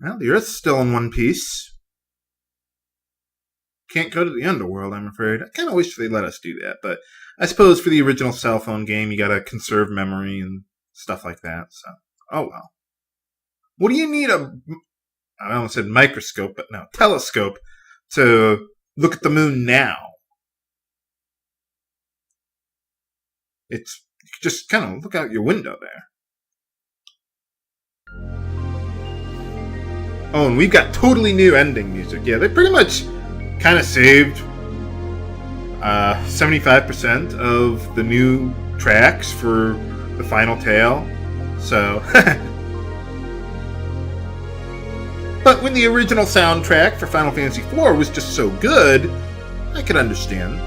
Well, the Earth's still in one piece. Can't go to the underworld, I'm afraid. I kind of wish they'd let us do that, but I suppose for the original cell phone game, you gotta conserve memory and stuff like that, so. Oh well. What do you need I almost said microscope, but no, telescope to look at the moon now? It's, you can just kind of look out your window there. Oh, and we've got totally new ending music. Yeah, they pretty much kind of saved 75% of the new tracks for the final tale. So, but when the original soundtrack for Final Fantasy IV was just so good, I could understand.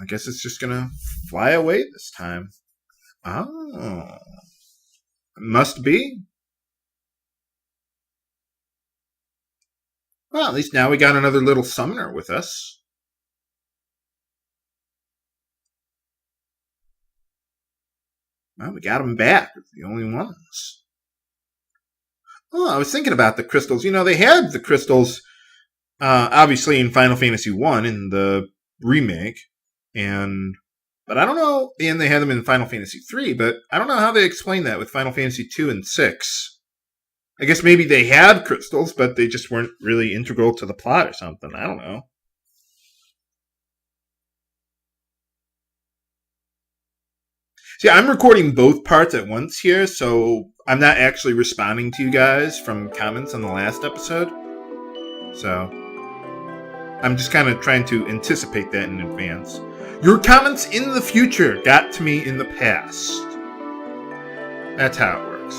I guess it's just gonna fly away this time. Oh. Must be. Well, at least now we got another little summoner with us. Well, we got them back. The only ones. Oh, I was thinking about the crystals. You know, they had the crystals, obviously in Final Fantasy I in the remake. But I don't know, and they had them in Final Fantasy III, but I don't know how they explain that with Final Fantasy II and VI. I guess maybe they had crystals, but they just weren't really integral to the plot or something. I don't know. See, I'm recording both parts at once here, so I'm not actually responding to you guys from comments on the last episode. So, I'm just kind of trying to anticipate that in advance. Your comments in the future got to me in the past. That's how it works.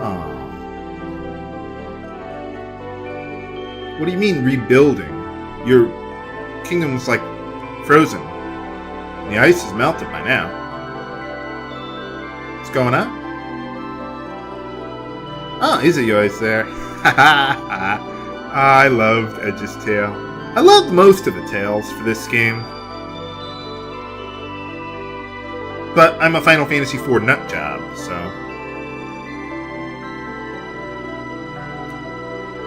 Oh. What do you mean rebuilding? Your kingdom's like frozen. The ice is melted by now. What's going on? Oh, Izuyo's there. I loved Edge's tale. I loved most of the tales for this game. But I'm a Final Fantasy IV nutjob, so...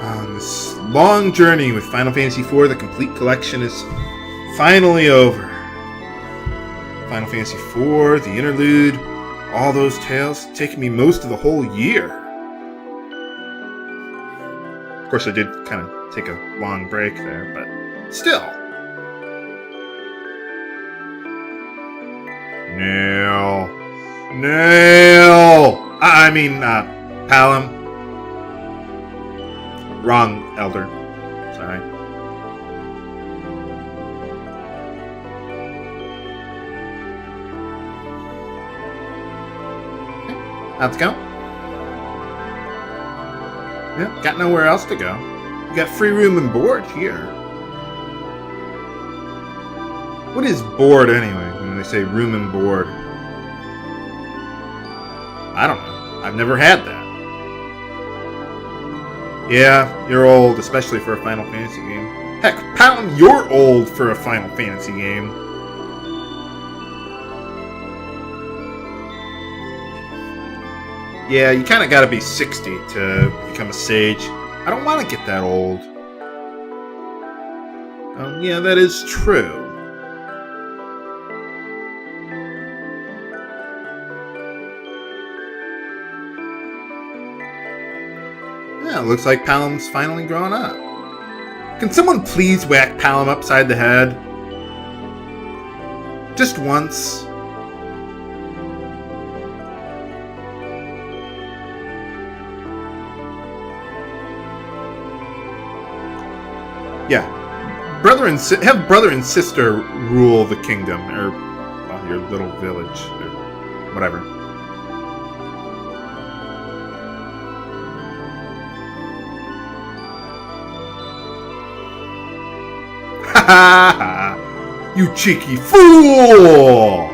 On this long journey with Final Fantasy IV, the complete collection is finally over. Final Fantasy IV, the interlude, all those tales, taking me most of the whole year. Of course, I did kind of take a long break there, but still. Nail! I mean, Palom. Wrong, Elder. Sorry. Okay. Let's go. Yeah, got nowhere else to go. You got free room and board here. What is board anyway, when they say room and board? I don't know. I've never had that. Yeah, you're old, especially for a Final Fantasy game. Heck, Palom, you're old for a Final Fantasy game. Yeah, you kind of got to be 60 to become a sage. I don't want to get that old. Yeah, that is true. Yeah, it looks like Palom's finally grown up. Can someone please whack Palom upside the head? Just once. Yeah. Have brother and sister rule the kingdom, or well, your little village, or whatever. You cheeky fool!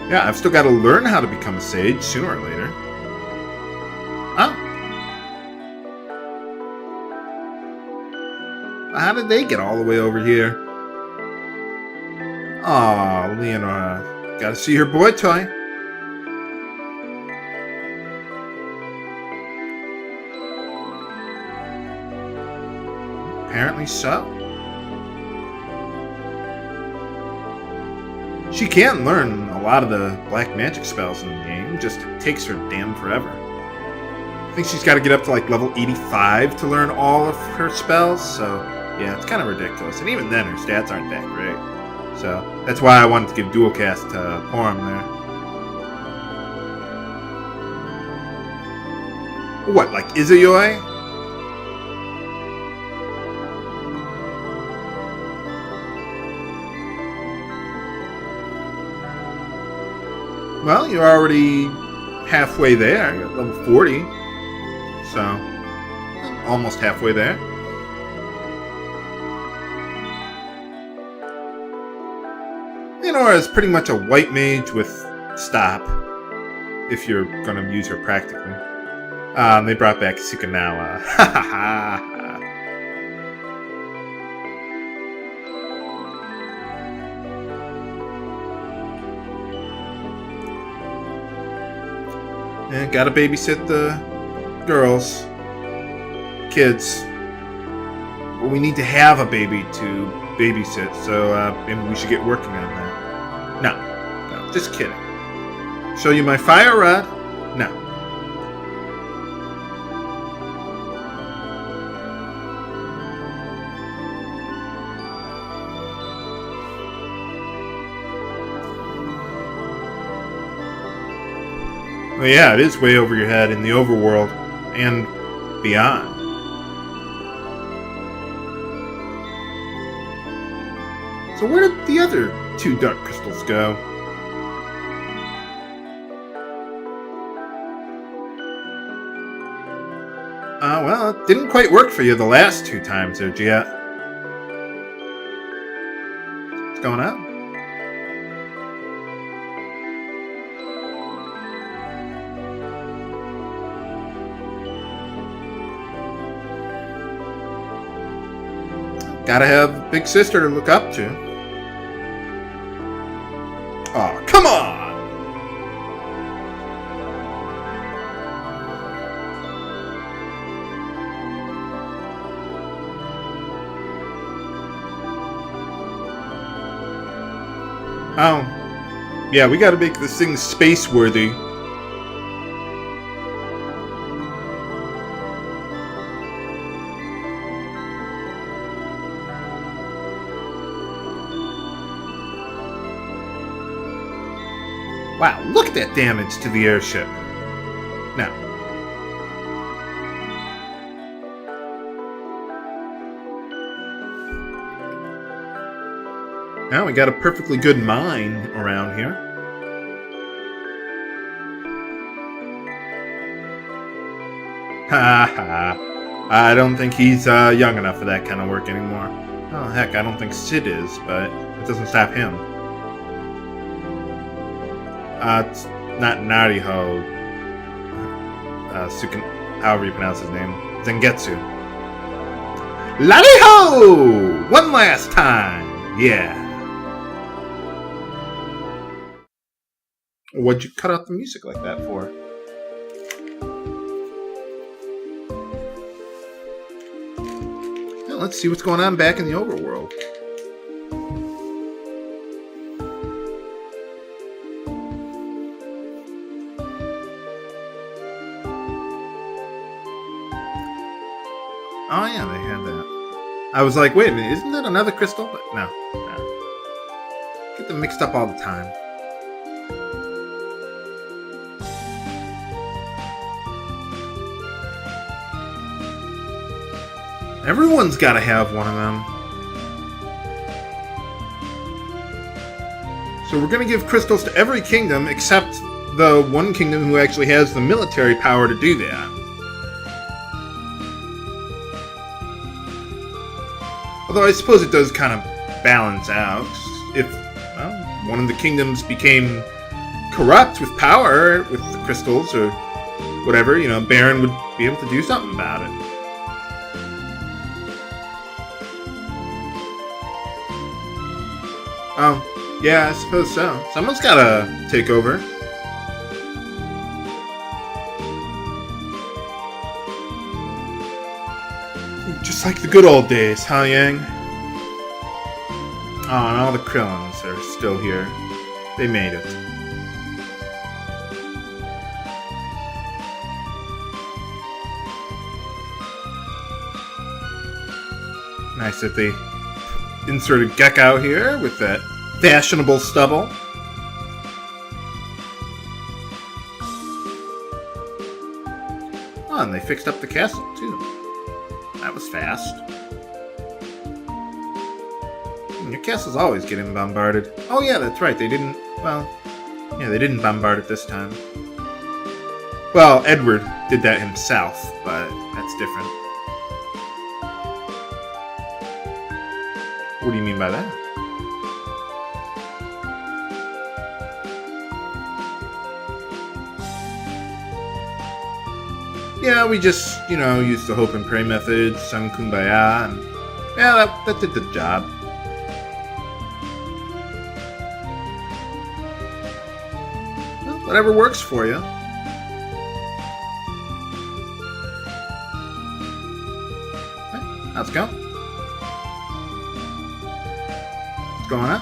Yeah, I've still got to learn how to become a sage sooner or later. Huh? How did they get all the way over here? Aw, Leonora. Gotta see her boy toy. Apparently so. She can learn a lot of the black magic spells in the game, just takes her damn forever. I think she's got to get up to like level 85 to learn all of her spells, so yeah, it's kind of ridiculous. And even then, her stats aren't that great. So that's why I wanted to give dual cast to Porum there. What, like Izayoi? Well, you're already halfway there. You're at level 40. So, almost halfway there. Leonora is pretty much a white mage with stop, if you're going to use her practically. They brought back Sukanawa. Ha ha ha. And gotta babysit the girls, kids. Well, we need to have a baby to babysit, so maybe we should get working on that. No, just kidding. Show you my fire rod? No. Well, yeah, it is way over your head in the overworld and beyond. So where did the other 2 dark crystals go? Well, it didn't quite work for you the last 2 times there, Gia. What's going on? Gotta have a big sister to look up to. Aw, come on! Oh. Yeah, we gotta make this thing space-worthy. Wow, look at that damage to the airship. Now. Now we got a perfectly good mine around here. Ha ha. I don't think he's young enough for that kind of work anymore. Oh heck, I don't think Sid is, but it doesn't stop him. It's not Nariho. However you pronounce his name. Zengetsu. Lariho! One last time! Yeah. What'd you cut out the music like that for? Well, let's see what's going on back in the overworld. Oh yeah, they had that. I was like, wait a minute, isn't that another crystal? But no. Get them mixed up all the time. Everyone's got to have one of them. So we're going to give crystals to every kingdom except the one kingdom who actually has the military power to do that. Although I suppose it does kind of balance out. If one of the kingdoms became corrupt with power, with the crystals or whatever, Baron would be able to do something about it. Oh, yeah, I suppose so. Someone's gotta take over. Just like the good old days, huh, Yang? Oh, and all the Krillins are still here. They made it. Nice that they inserted Gekko here with that fashionable stubble. Oh, and they fixed up the castle, too. That was fast. Your castle's always getting bombarded. Oh yeah, that's right, they didn't bombard it this time. Well, Edward did that himself, but that's different. What do you mean by that? Yeah, we just, used the hope and pray method, sung Kumbaya, and yeah, that did the job. Well, whatever works for you. Okay, how's it going? What's going on?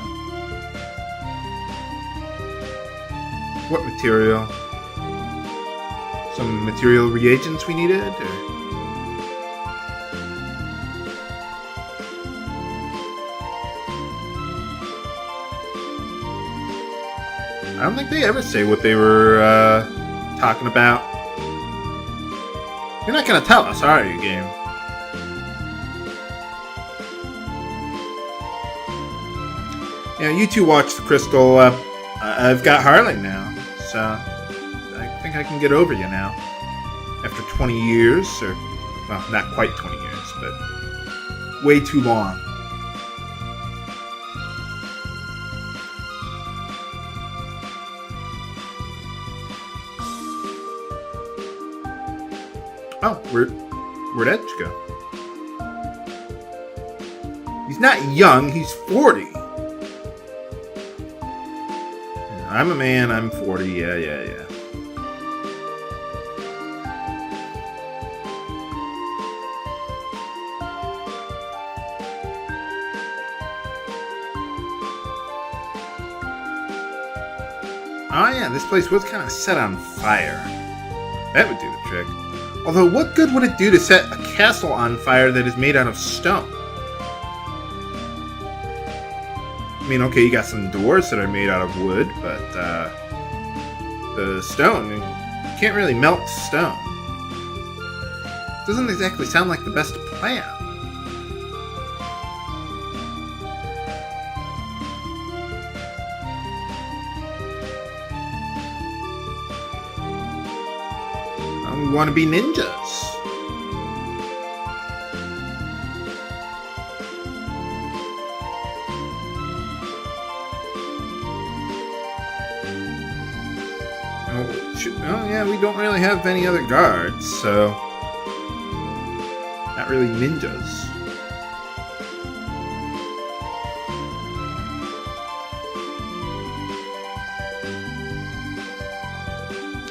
What material? Some material reagents we needed, or? I don't think they ever say what they were talking about. You're not gonna tell us, are you, game? Yeah, you two watch the crystal. I've got Harling now, so I think I can get over you now. After 20 years, or, well, not quite 20 years, but way too long. Oh, where'd Edge go? He's not young, he's 40. I'm a man, I'm 40, yeah. Oh yeah, this place was kind of set on fire. That would do the trick. Although, what good would it do to set a castle on fire that is made out of stone? I mean, okay, you got some doors that are made out of wood, but the stone, you can't really melt stone. Doesn't exactly sound like the best plan. We want to be ninjas. Oh yeah, we don't really have any other guards, so not really ninjas.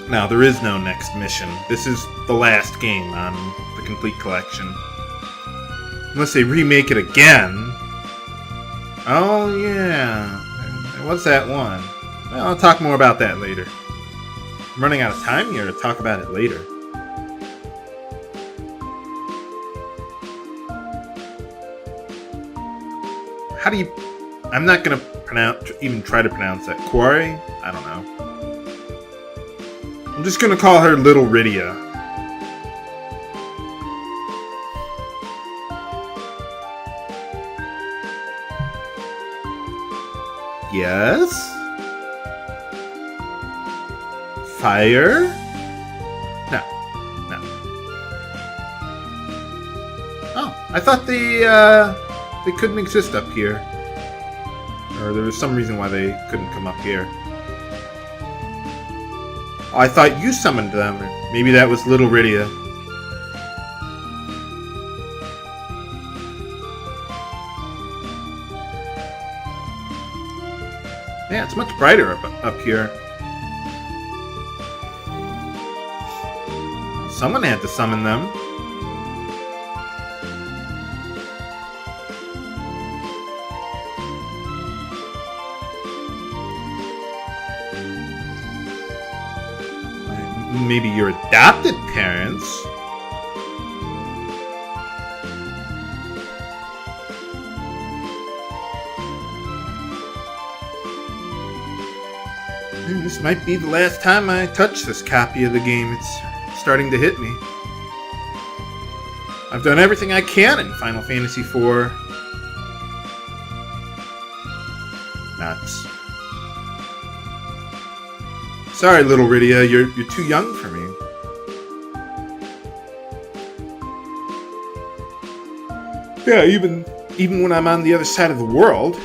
Now, there is no next mission. This is the last game on the complete collection. Unless they remake it again. Oh, yeah. What's that one? Well, I'll talk more about that later. I'm running out of time here to talk about it later. How do you... I'm not going to even try to pronounce that. Quarry? I don't know. I'm just gonna call her Little Rydia. Yes? Fire? No. Oh, I thought the they couldn't exist up here. Or there was some reason why they couldn't come up here. Oh, I thought you summoned them. Maybe that was Little Rydia. Yeah, it's much brighter up here. Someone had to summon them. Maybe your adopted parents. This might be the last time I touch this copy of the game. It's starting to hit me. I've done everything I can in Final Fantasy IV. Nuts. Sorry, Little Rydia, you're too young for me. Yeah, even when I'm on the other side of the world.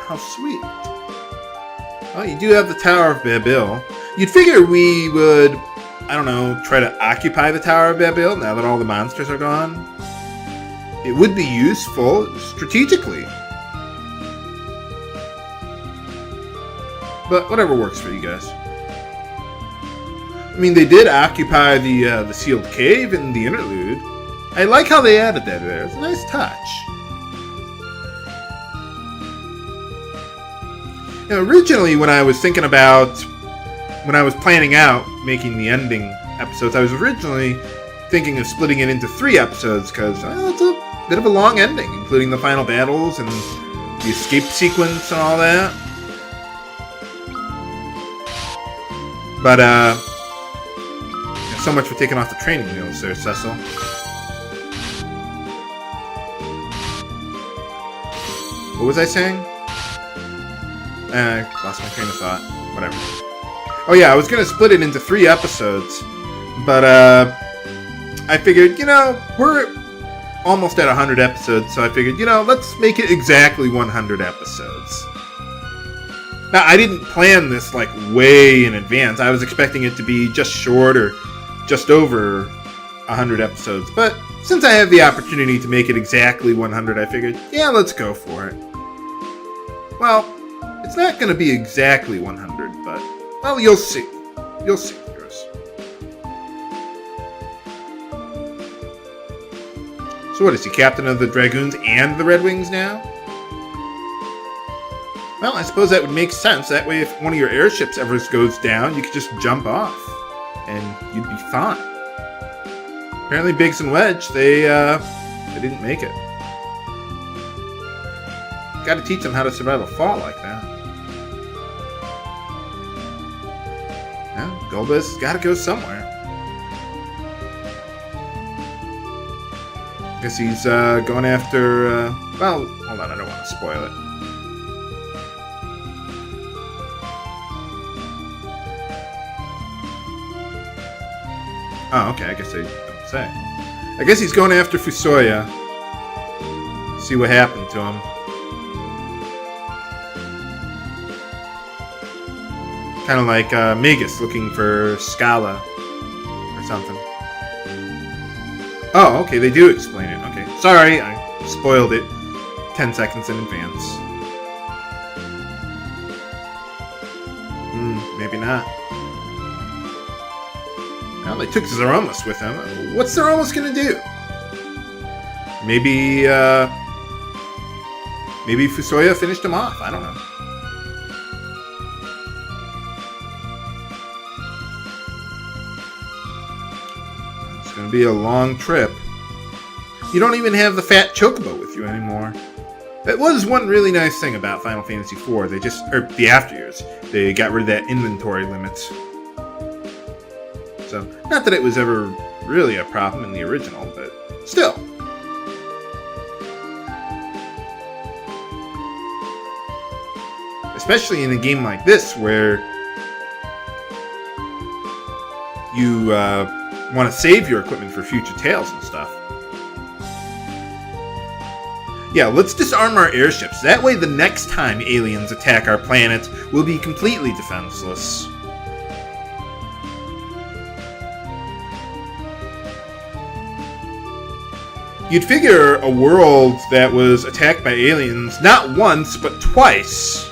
How sweet. Oh, you do have the Tower of Babil. You'd figure we would, I don't know, try to occupy the Tower of Babil now that all the monsters are gone. It would be useful strategically. But whatever works for you guys. I mean, they did occupy the sealed cave in the interlude. I like how they added that there. It's a nice touch. Now, originally, when I was planning out making the ending episodes, I was originally thinking of splitting it into 3 episodes because it's a bit of a long ending, including the final battles and the escape sequence and all that. But, so much for taking off the training wheels there, Cecil. What was I saying? I lost my train of thought. Whatever. Oh yeah, I was going to split it into 3 episodes. But, I figured, we're almost at 100 episodes, so I figured, let's make it exactly 100 episodes. Now, I didn't plan this, way in advance. I was expecting it to be just short or just over 100 episodes. But since I have the opportunity to make it exactly 100, I figured, yeah, let's go for it. Well, it's not going to be exactly 100, but, well, you'll see. You'll see, Chris. So what, is he captain of the Dragoons and the Red Wings now? Well, I suppose that would make sense. That way, if one of your airships ever goes down, you could just jump off, and you'd be fine. Apparently, Biggs and Wedge, they didn't make it. Got to teach them how to survive a fall like that. Yeah, Golbez has got to go somewhere. Guess he's going after. Well, hold on, I don't want to spoil it. Oh, okay, I guess they don't say. I guess he's going after Fusoya. See what happened to him. Kind of like Magus looking for Scala or something. Oh, okay, they do explain it. Okay, sorry, I spoiled it 10 seconds in advance. Maybe not. Well, they took Zeromus with them. What's Zeromus gonna do? Maybe Fusoya finished him off. I don't know. It's gonna be a long trip. You don't even have the fat chocobo with you anymore. That was one really nice thing about Final Fantasy IV. Or the after years, they got rid of that inventory limit. So, not that it was ever really a problem in the original, but still. especially in a game like this where you want to save your equipment for future tales and stuff. Yeah, let's disarm our airships. That way the next time aliens attack our planet, we'll be completely defenseless. You'd figure a world that was attacked by aliens not once, but twice,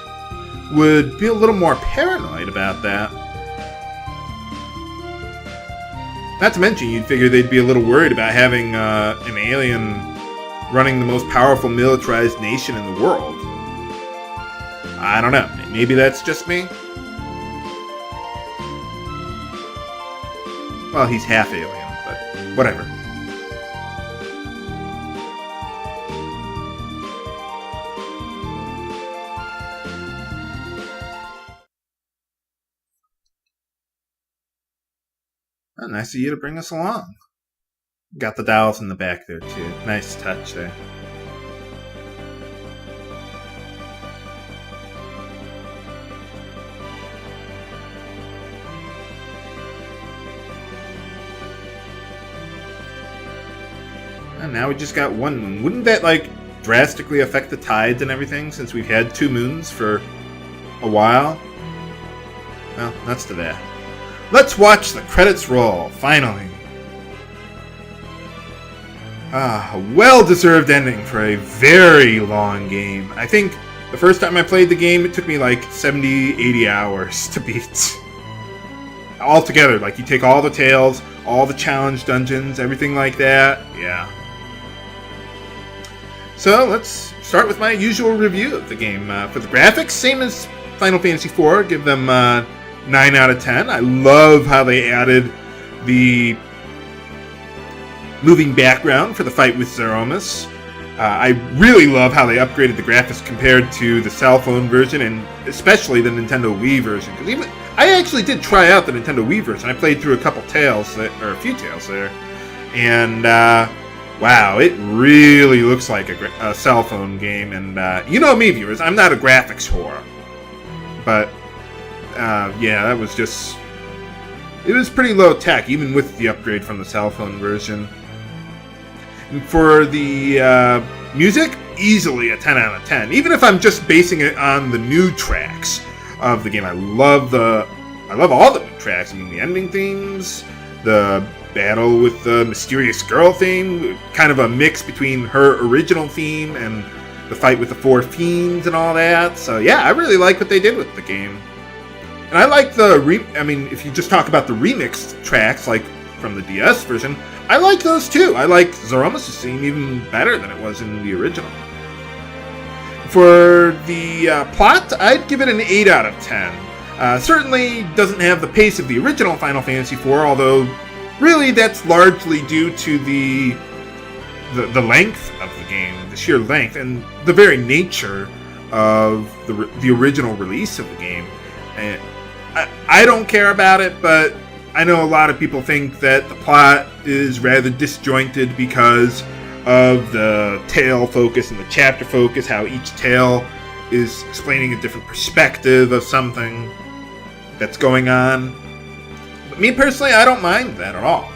would be a little more paranoid about that. Not to mention, you'd figure they'd be a little worried about having an alien running the most powerful militarized nation in the world. I don't know. Maybe that's just me. Well, he's half alien, but whatever. Oh, nice of you to bring us along. Got the dials in the back there, too. Nice touch there. And now we just got one moon. Wouldn't that, like, drastically affect the tides and everything, since we've had 2 moons for a while? Well, nuts to that. Let's watch the credits roll, finally. A well-deserved ending for a very long game. I think the first time I played the game, it took me like 70, 80 hours to beat. All together, like you take all the tales, all the challenge dungeons, everything like that. Yeah. So let's start with my usual review of the game. For the graphics, same as Final Fantasy IV, give them 9 out of 10. I love how they added the moving background for the fight with Zeromus. I really love how they upgraded the graphics compared to the cell phone version, and especially the Nintendo Wii version. Because even I actually did try out the Nintendo Wii version. I played through a few tales there, and wow, it really looks like a cell phone game. And you know me, viewers, I'm not a graphics whore, but yeah, that was just, it was pretty low tech, even with the upgrade from the cell phone version. And for the music, easily a 10 out of 10. Even if I'm just basing it on the new tracks of the game, I love all the new tracks. I mean, the ending themes, the battle with the mysterious girl theme, kind of a mix between her original theme and the fight with the 4 fiends and all that. So yeah, I really like what they did with the game. And I like if you just talk about the remixed tracks, like from the DS version, I like those too. I like Zeromus' theme even better than it was in the original. For the plot, I'd give it an 8 out of 10. Certainly doesn't have the pace of the original Final Fantasy IV, although really that's largely due to the length of the game, the sheer length, and the very nature of the original release of the game. And I don't care about it, but I know a lot of people think that the plot is rather disjointed because of the tale focus and the chapter focus, how each tale is explaining a different perspective of something that's going on. But me personally, I don't mind that at all.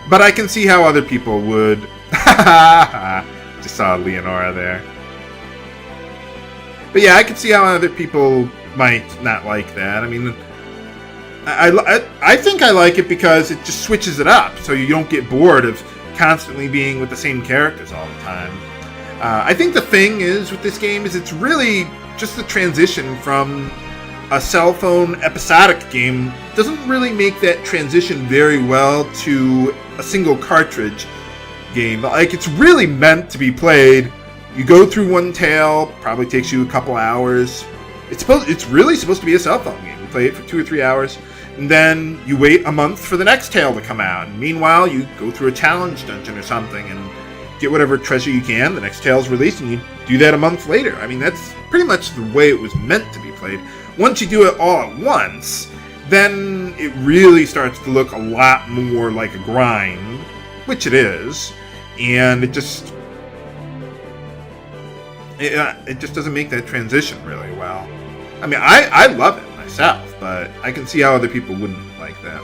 But I can see how other people would. Just saw Leonora there. But yeah, I can see how other people might not like that. I mean, I think I like it because it just switches it up, so you don't get bored of constantly being with the same characters all the time. I think the thing is with this game is it's really just the transition from a cell phone episodic game doesn't really make that transition very well to a single cartridge game. Like, it's really meant to be played. You go through one tale, probably takes you a couple hours. It's really supposed to be a cell phone game. You play it for 2 or 3 hours, and then you wait a month for the next tale to come out. And meanwhile, you go through a challenge dungeon or something and get whatever treasure you can. The next tale's released, and you do that a month later. I mean, that's pretty much the way it was meant to be played. Once you do it all at once, then it really starts to look a lot more like a grind, which it is, and it just doesn't make that transition really well. I mean, I love it myself, but I can see how other people wouldn't like that.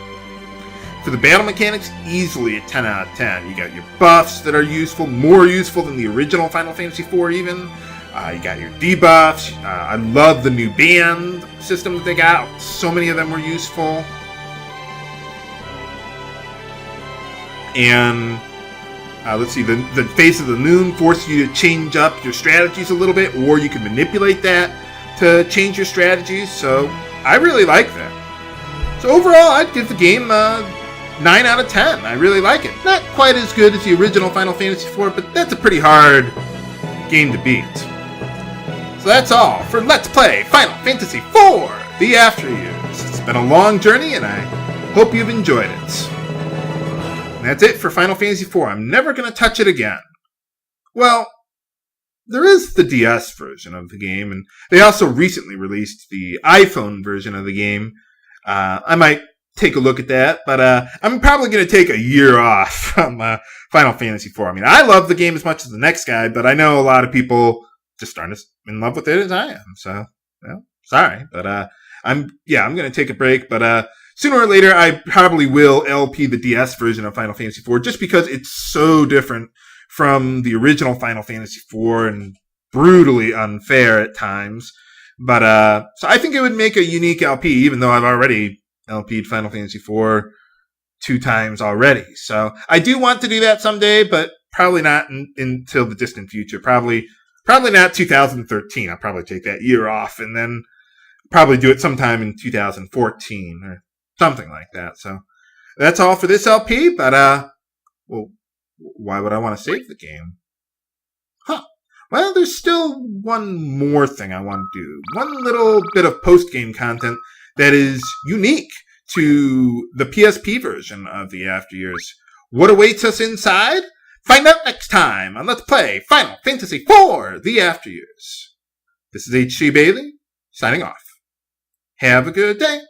For the battle mechanics, easily a 10 out of 10. You got your buffs that are useful, more useful than the original Final Fantasy IV even. You got your debuffs. I love the new band system that they got. So many of them were useful. And let's see, the Face of the Moon forces you to change up your strategies a little bit, or you can manipulate that to change your strategies. So I really like that. So overall, I'd give the game 9 out of 10. I really like it. Not quite as good as the original Final Fantasy IV, but that's a pretty hard game to beat. So that's all for Let's Play Final Fantasy IV, The After Years. It's been a long journey, and I hope you've enjoyed it. And that's it for Final Fantasy IV. I'm never going to touch it again. Well, there is the DS version of the game, and they also recently released the iPhone version of the game. I might take a look at that, but I'm probably going to take a year off from Final Fantasy IV. I mean, I love the game as much as the next guy, but I know a lot of people just aren't as in love with it as I am. So, well, sorry, but I'm going to take a break, but sooner or later I probably will LP the DS version of Final Fantasy IV just because it's so different from the original Final Fantasy IV and brutally unfair at times. But so I think it would make a unique LP, even though I've already LP'd Final Fantasy IV 2 times already. So I do want to do that someday, but probably not until the distant future. Probably not 2013. I'll probably take that year off and then probably do it sometime in 2014 or something like that. So that's all for this LP, but well, why would I want to save the game? Well, there's still one more thing I want to do. One little bit of post-game content that is unique to the PSP version of the After Years. What awaits us inside? Find out next time on Let's Play Final Fantasy IV, The After Years. This is H.C. Bailey, signing off. Have a good day.